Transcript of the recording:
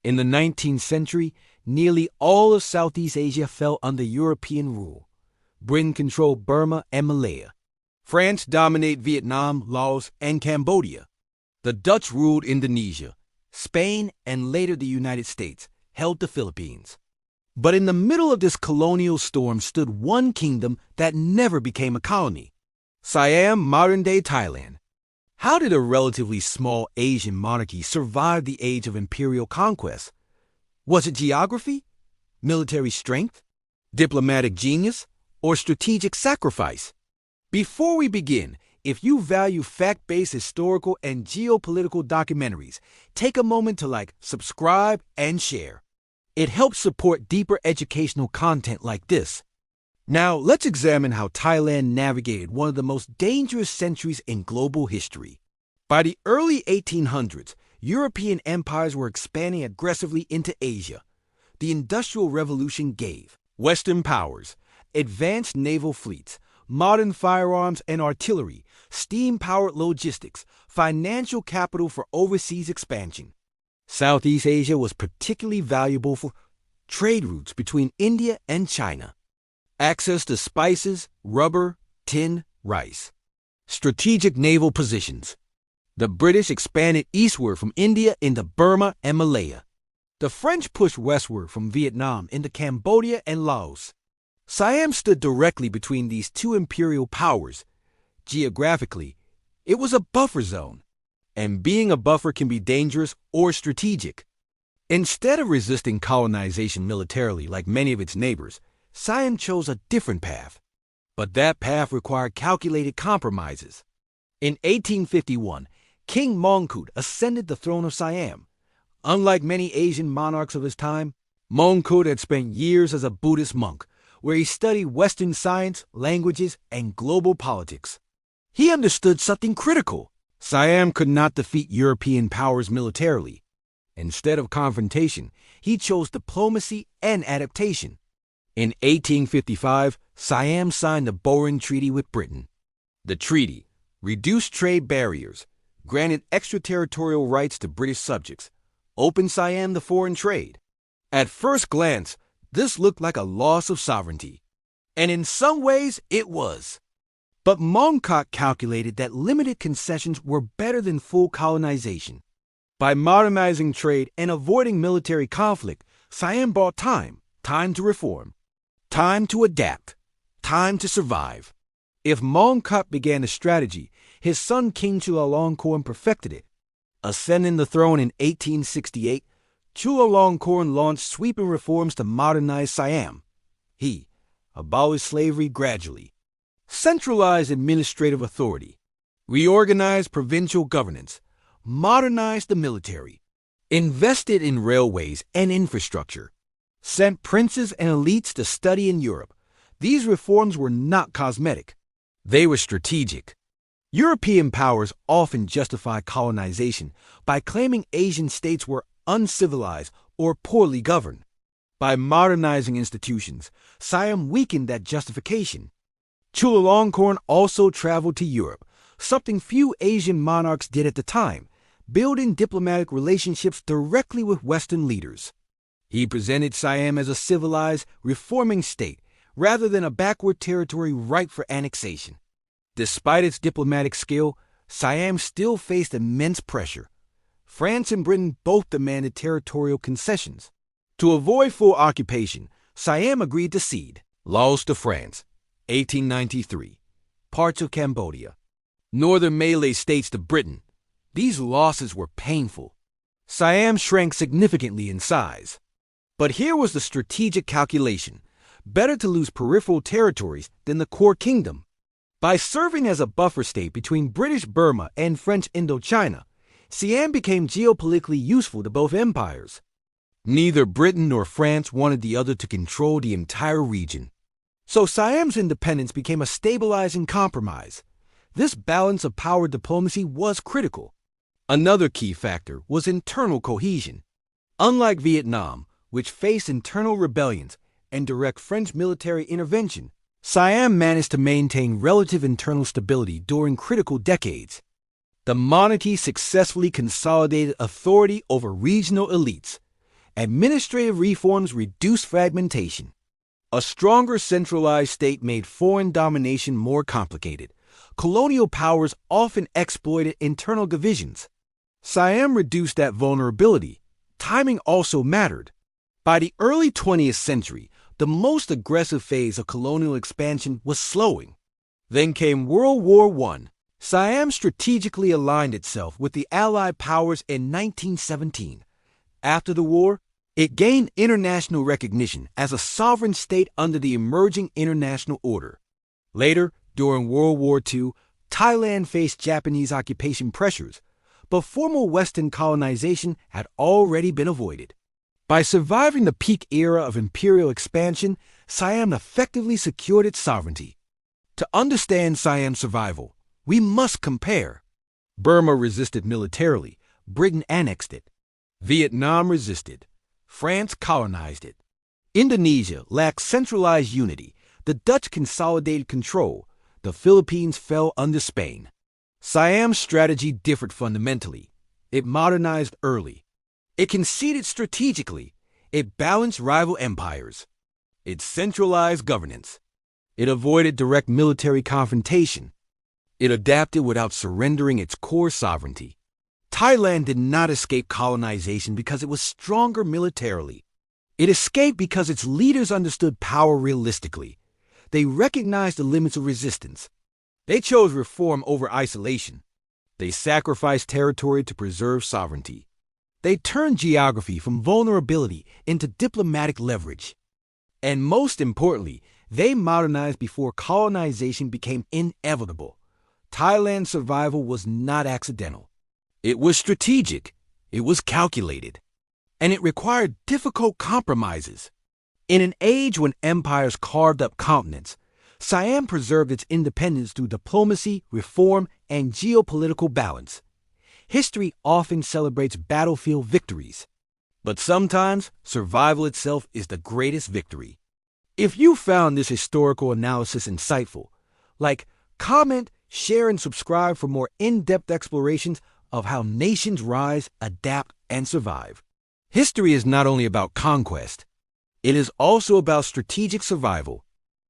In the 19th century, nearly all of Southeast Asia fell under European rule. Britain controlled Burma and Malaya. France dominated Vietnam, Laos, and Cambodia. The Dutch ruled Indonesia. Spain, and later the United States, held the Philippines. But in the middle of this colonial storm stood one kingdom that never became a colony: Siam, modern-day Thailand. How did a relatively small Asian monarchy survive the age of imperial conquest? Was it geography, military strength, diplomatic genius, or strategic sacrifice? Before we begin, if you value fact-based historical and geopolitical documentaries, take a moment to like, subscribe, and share. It helps support deeper educational content like this. Now, let's examine how Thailand navigated one of the most dangerous centuries in global history. By the early 1800s, European empires were expanding aggressively into Asia. The Industrial Revolution gave Western powers advanced naval fleets, modern firearms and artillery, steam-powered logistics, financial capital for overseas expansion. Southeast Asia was particularly valuable for trade routes between India and China, access to spices, rubber, tin, rice. Strategic naval positions. The British expanded eastward from India into Burma and Malaya. The French pushed westward from Vietnam into Cambodia and Laos. Siam stood directly between these two imperial powers. Geographically, it was a buffer zone, and being a buffer can be dangerous or strategic. Instead of resisting colonization militarily like many of its neighbors, Siam chose a different path. But that path required calculated compromises. In 1851, King Mongkut ascended the throne of Siam. Unlike many Asian monarchs of his time, Mongkut had spent years as a Buddhist monk, where he studied Western science, languages, and global politics. He understood something critical. Siam could not defeat European powers militarily. Instead of confrontation, he chose diplomacy and adaptation. In 1855, Siam signed the Bowring Treaty with Britain. The treaty reduced trade barriers, granted extraterritorial rights to British subjects, opened Siam to foreign trade. At first glance, this looked like a loss of sovereignty, and in some ways it was. But Mongkut calculated that limited concessions were better than full colonization. By modernizing trade and avoiding military conflict, Siam bought time to reform, time to adapt, time to survive. If Mongkut began a strategy, his son King Chulalongkorn perfected it. Ascending the throne in 1868, Chulalongkorn launched sweeping reforms to modernize Siam. He abolished slavery gradually, centralized administrative authority, reorganized provincial governance, modernized the military, invested in railways and infrastructure, sent princes and elites to study in Europe. These reforms were not cosmetic. They were strategic. European powers often justify colonization by claiming Asian states were uncivilized or poorly governed. By modernizing institutions, Siam weakened that justification. Chulalongkorn also traveled to Europe, something few Asian monarchs did at the time, building diplomatic relationships directly with Western leaders. He presented Siam as a civilized, reforming state rather than a backward territory ripe for annexation. Despite its diplomatic skill, Siam still faced immense pressure. France and Britain both demanded territorial concessions. To avoid full occupation, Siam agreed to cede Laos to France, 1893, parts of Cambodia, northern Malay states to Britain. These losses were painful. Siam shrank significantly in size. But here was the strategic calculation: better to lose peripheral territories than the core kingdom. By serving as a buffer state between British Burma and French Indochina, Siam became geopolitically useful to both empires. Neither Britain nor France wanted the other to control the entire region. So Siam's independence became a stabilizing compromise. This balance of power diplomacy was critical. Another key factor was internal cohesion. Unlike Vietnam, which faced internal rebellions and direct French military intervention, Siam managed to maintain relative internal stability during critical decades. The monarchy successfully consolidated authority over regional elites. Administrative reforms reduced fragmentation. A stronger centralized state made foreign domination more complicated. Colonial powers often exploited internal divisions. Siam reduced that vulnerability. Timing also mattered. By the early 20th century, the most aggressive phase of colonial expansion was slowing. Then came World War I. Siam strategically aligned itself with the Allied powers in 1917. After the war, it gained international recognition as a sovereign state under the emerging international order. Later, during World War II, Thailand faced Japanese occupation pressures, but formal Western colonization had already been avoided. By surviving the peak era of imperial expansion, Siam effectively secured its sovereignty. To understand Siam's survival, we must compare. Burma resisted militarily. Britain annexed it. Vietnam resisted. France colonized it. Indonesia lacked centralized unity. The Dutch consolidated control. The Philippines fell under Spain. Siam's strategy differed fundamentally. It modernized early. It conceded strategically. It balanced rival empires. It centralized governance. It avoided direct military confrontation. It adapted without surrendering its core sovereignty. Thailand did not escape colonization because it was stronger militarily. It escaped because its leaders understood power realistically. They recognized the limits of resistance. They chose reform over isolation. They sacrificed territory to preserve sovereignty. They turned geography from vulnerability into diplomatic leverage. And most importantly, they modernized before colonization became inevitable. Thailand's survival was not accidental. It was strategic. It was calculated. And it required difficult compromises. In an age when empires carved up continents, Siam preserved its independence through diplomacy, reform, and geopolitical balance. History often celebrates battlefield victories, but sometimes survival itself is the greatest victory. If you found this historical analysis insightful, comment, share, and subscribe for more in-depth explorations of how nations rise, adapt, and survive. History is not only about conquest, it is also about strategic survival.